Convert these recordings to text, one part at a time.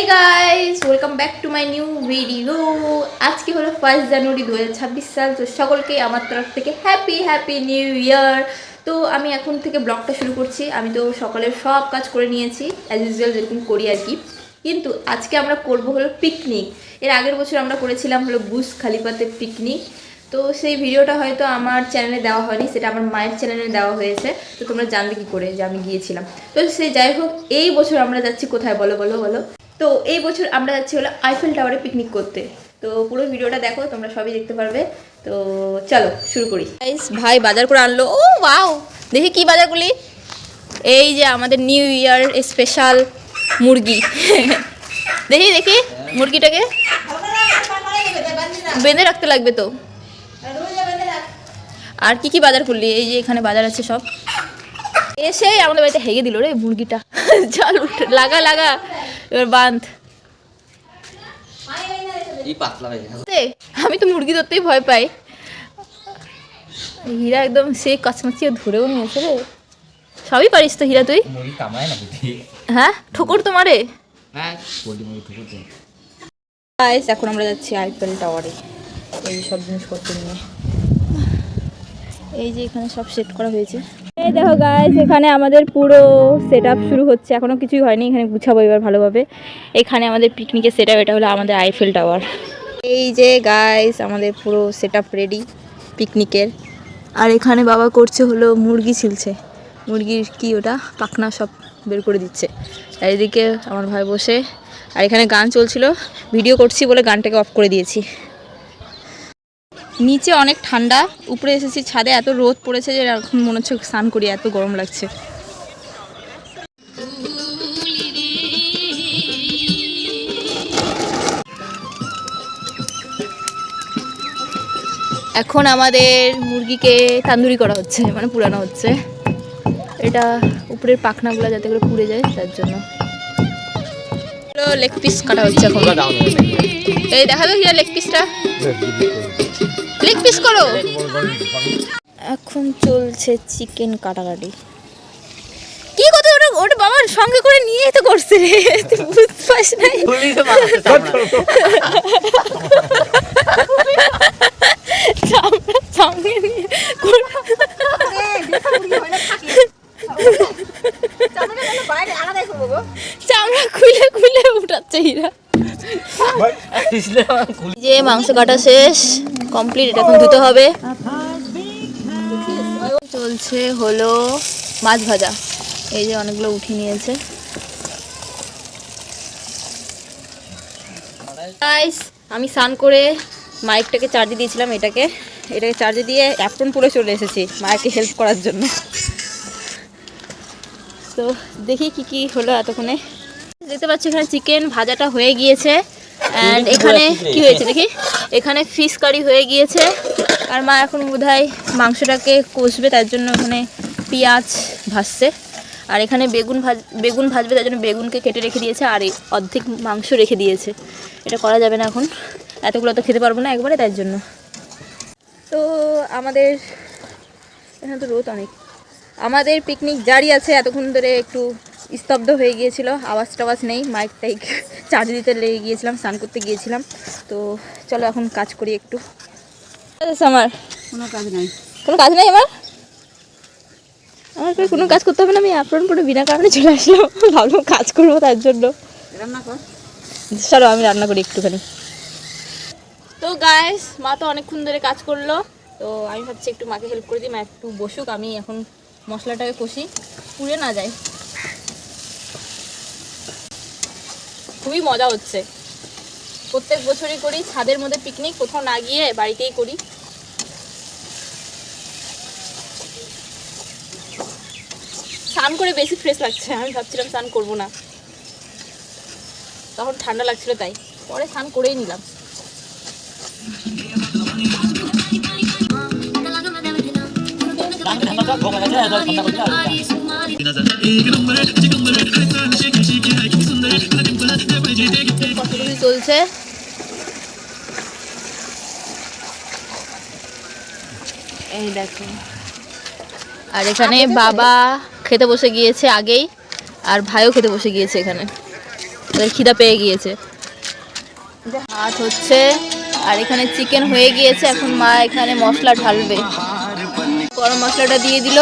Hey guys, welcome back to my new video. আজকে হলো 1 জানুয়ারি 2026 সাল। তো সকলকে আমার তরফ থেকে হ্যাপি নিউ ইয়ার। তো আমি এখন থেকে ব্লগটা শুরু করছি। আমি তো সকালের সব কাজ করে নিয়েছি অ্যাজ ইউজুয়াল যেরকম করি আর কি। কিন্তু আজকে আমরা করব হলো পিকনিক। এর আগের বছর আমরা করেছিলাম হলো বুর্জ খলিফাতে পিকনিক। তো সেই ভিডিওটা হয়তো আমার চ্যানেলে দেওয়া হয়নি, সেটা আমার মায়ের চ্যানেলে দেওয়া হয়েছে। তো তোমরা জানবে কী করে যে আমি গিয়েছিলাম। তো সে যাই হোক, এই বছর আমরা যাচ্ছি কোথায় বলো। তো এই বছর আমরা যাচ্ছি হলো আইফেল টাওয়ারে পিকনিক করতে। তো পুরো ভিডিওটা দেখো, তোমরা সবই দেখতে পারবে। তো চলো শুরু করি। ভাই বাজার করে আনলো। ও ওয়াও, দেখি কি বাজার করলি। এই যে আমাদের নিউ ইয়ার স্পেশাল মুরগি। দেখি মুরগিটাকে বেঁধে রাখতে লাগবে তো। আর কি বাজার করলি? এই যে এখানে বাজার আছে সব। এসে আমাদের বাড়িতে হেগে দিল রে মুরগিটা। চল লাগা এবার বাঁধ। আমি তো মুরগি ধরতেই ভয় পাই। হীরা একদম সে কাছমাচিয়ে ধরেও নিয়েছে রে। সবই পারিস তো হীরা তুই? হ্যাঁ, ঠোকর তো মারে। এখন আমরা যাচ্ছি আইফেল টাওয়ারে এই সব জিনিসপত্র নিয়ে। এই যে এখানে সব সেট করা হয়েছে। এই দেখো গাইস, এখানে আমাদের পুরো সেট আপ শুরু হচ্ছে। এখনও কিছুই হয়নি, এখানে গুছাবো এবার ভালোভাবে। এখানে আমাদের পিকনিকের সেট আপ, এটা হলো আমাদের আইফেল টাওয়ার। এই যে গাইস আমাদের পুরো সেট আপ রেডি পিকনিকের। আর এখানে বাবা করছে হলো মুরগি ছিলছে। মুরগির কি ওটা পাখনা সব বের করে দিচ্ছে। আর এদিকে আমার ভাই বসে। আর এখানে গান চলছিল, ভিডিও করছি বলে গানটাকে অফ করে দিয়েছি। নিচে অনেক ঠান্ডা, উপরে এসেছি ছাদে, এত রোদ পড়েছে যে এখন মনে হচ্ছে স্নান করি, এত গরম লাগছে। এখন আমাদের মুরগিকে তান্দুরি করা হচ্ছে, মানে পুরানো হচ্ছে। এটা উপরের পাখনাগুলো যাতে করে পুড়ে যায় তার জন্য। লেগ পিস কাটা হচ্ছে এখন। এই দেখাবে কি লেগ পিসটা, লেগ পিস করো। এখন চলছে চিকেন কাটাকাটি। কি কথা, ওটা বাবার সঙ্গে করে নিয়ে তো করছে রে, তুই বুঝতে পারিস না? সঙ্গে নিয়ে চামড়া খুলে উঠাচ্ছে হীরা। যে মাংস কাটা শেষ, কমপ্লিট। এটা এখন ধুতে হবে। চলছে হলো মাছ ভাজা। এই যে অনেকগুলো উঠিয়ে নিয়েছে। আমি স্নান করে মাইকটাকে চার্জে দিয়েছিলাম, এটাকে চার্জে দিয়ে অ্যাপ্রন পরে চলে এসেছি মাইকে হেল্প করার জন্য। তো দেখি কি হলো এতক্ষণে। দেখতে পাচ্ছি এখানে চিকেন ভাজাটা হয়ে গিয়েছে। অ্যান্ড এখানে কি হয়েছে দেখি, এখানে ফিশ কারি হয়ে গিয়েছে। আর মা এখন বোধহয় মাংসটাকে কষবে, তার জন্য ওখানে পেঁয়াজ ভাজছে। আর এখানে বেগুন ভাজবে, তার জন্য বেগুনকে কেটে রেখে দিয়েছে। আর অর্ধেক মাংস রেখে দিয়েছে। এটা করা যাবে না এখন, এতগুলো তো খেতে পারবো না একবারে, তার জন্য। তো আমাদের এখানে তো রোদ অনেক। আমাদের পিকনিক জারি আছে। এতক্ষণ ধরে একটু স্তব্ধ হয়ে গিয়েছিল, আওয়াজ টাওয়াজ নেই। মাইকটাই চার্জ দিতে লেগে গিয়েছিলাম, স্নান করতে গিয়েছিলাম। তো চলো এখন কাজ করি একটু। আমার কোনো কাজ নাই আমার কোনো কাজ করতে হবে না। আমি অ্যাপ্রন পরে বিনা কারণে চলে আসলাম, ভাবলাম কাজ করবো, তার জন্য। রান্না কর, চলো আমি রান্না করি একটুখানি। তো গাইস, মা তো অনেকক্ষণ ধরে কাজ করলো। তো আমি ভাবছি একটু মাকে হেল্প করে দিই, মা একটু বসুক, আমি এখন মশলাটাকে কষি, পুড়ে না যায়। খুবই মজা হচ্ছে। প্রত্যেক বছরই করি ছাদের মধ্যে পিকনিক, কোথাও না গিয়ে বাড়িতেই করি। স্নান করে বেশি ফ্রেশ লাগছে। আমি ভাবছিলাম স্নান করবো না, তখন ঠান্ডা লাগছিল, তাই পরে স্নান করেই নিলাম। চলছে এই দেখো। আর এখানে বাবা খেতে বসে গিয়েছে আগেই, আর ভাইও খেতে বসে গিয়েছে এখানে। ওদের খিদা পেয়ে গিয়েছে। ভাত হচ্ছে আর এখানে চিকেন হয়ে গিয়েছে। এখন মা এখানে মশলা ঢালবে, গরম মশলাটা দিয়ে দিল।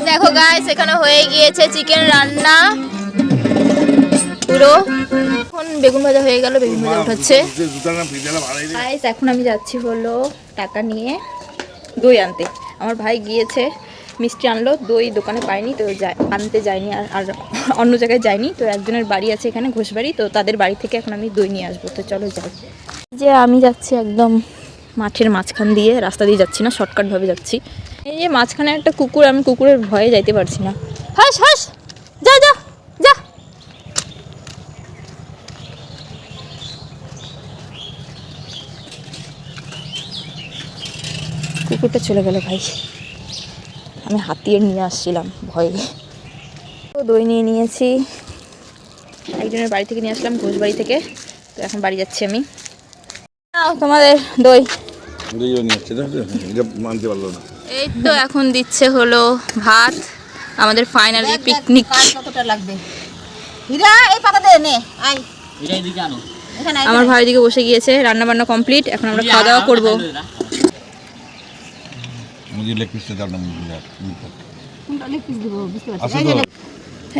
দেখো গাইস, এখানে হয়ে গিয়েছে চিকেন রান্না পুরো। এখন বেগুন ভাজা হয়ে গেল, বেগুন ভাজা উঠাচ্ছে গাইস। এখন আমি যাচ্ছি হলো টাকা নিয়ে দই আনতে। আমার ভাই গিয়েছে মিষ্টি আনলো, দই দোকানে পাইনি তো আনতে যায়নি, আর অন্য জায়গায় যায়নি। তো একজনের বাড়ি আছে এখানে ঘোষবাড়ি, তো তাদের বাড়ি থেকে এখন আমি দই নিয়ে আসবো। তো চলো যাই। যে আমি যাচ্ছি একদম মাঠের মাঝখান দিয়ে, রাস্তা দিয়ে যাচ্ছি না, শর্টকাটভাবে যাচ্ছি। এই যে মাঝখানে একটা কুকুর, আমি কুকুরের ভয়ে যাইতে পারছি না। হাস হাস, যা যা যা। কুকুরটা চলে গেল ভাই, আমি হাতিয়ে নিয়ে আসছিলাম ভয়ে। তো দই নিয়ে নিয়েছি, একজনের বাড়ি থেকে নিয়ে আসলাম ঘোষবাড়ি থেকে। তো এখন বাড়ি যাচ্ছি আমি। তোমাদের দই এই তো এখন দিচ্ছে হলো ভাত। আমাদের ফাইনালি পিকনিক। কতটা লাগবে হীরা? এই পাতা দে নে, আই হীরা এদিকে আনো। আমার ভাই দিকে বসে গিয়েছে, রান্না বান্না কমপ্লিট। এখন আমরা খাওয়া দাওয়া করবো।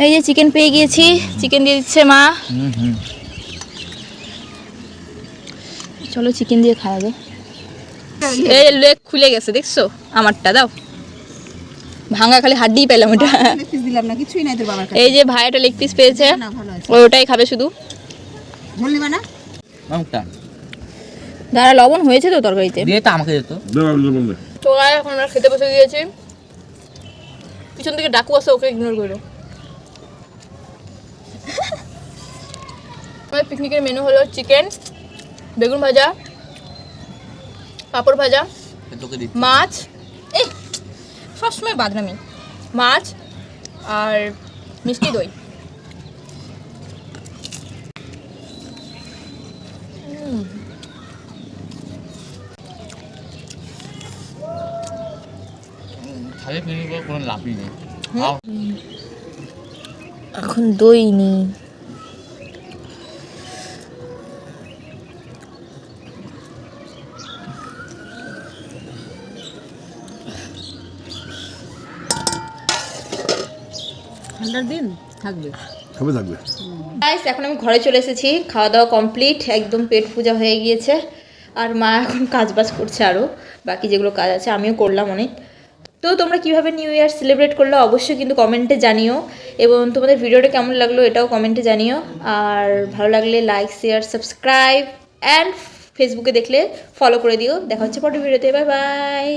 এই যে চিকেন পেয়ে গিয়েছি, চিকেন দিয়ে দিচ্ছে মা। চলো চিকেন দিয়ে খাওয়া যায়। এই লেগ খুলে গেছে দেখছো, আমারটা দাও। ভাঙা খালি হাড্ডি পেলাম ওটা। দিলাম না, কিছুই নাই তোর বাবার কাছে। এই যে ভাই একটা লেগ পিস পেয়েছে, ওটাই খাবে শুধু। ঝোল নিবা না? দাঁড়া, লবণ হয়েছে তো তরকারিতে? দিয়ে তো আমাকে দিত। তো এখন আমরা খেতে বসে গিয়েছি। পিছন থেকে ডাকু আছে, ওকে ইগনোর করো। আমাদের পিকনিকের মেনু হলো চিকেন, বেগুন ভাজা, পাঁপড় ভাজা, মাছ, এই সবসময় বাদনামি, মাছ আর মিষ্টি দই। কোনো লাভই নেই। এখন দই নেই। ঠান্ডার দিন থাকবে, থাকবে। গাইস, এখন আমি ঘরে চলে এসেছি, খাওয়া দাওয়া কমপ্লিট, একদম পেট পূজা হয়ে গিয়েছে। আর মা এখন কাজবাজ করছে, আরও বাকি যেগুলো কাজ আছে আমিও করলাম অনেক। তো তোমরা কিভাবে নিউ ইয়ার সেলিব্রেট করলো অবশ্যই কিন্তু কমেন্টে জানিও, এবং তোমাদের ভিডিওটা কেমন লাগলো এটাও কমেন্টে জানিও। আর ভালো লাগলে লাইক, শেয়ার, সাবস্ক্রাইব অ্যান্ড ফেসবুকে দেখলে ফলো করে দিও। দেখা হচ্ছে পরের ভিডিওতে। Bye bye.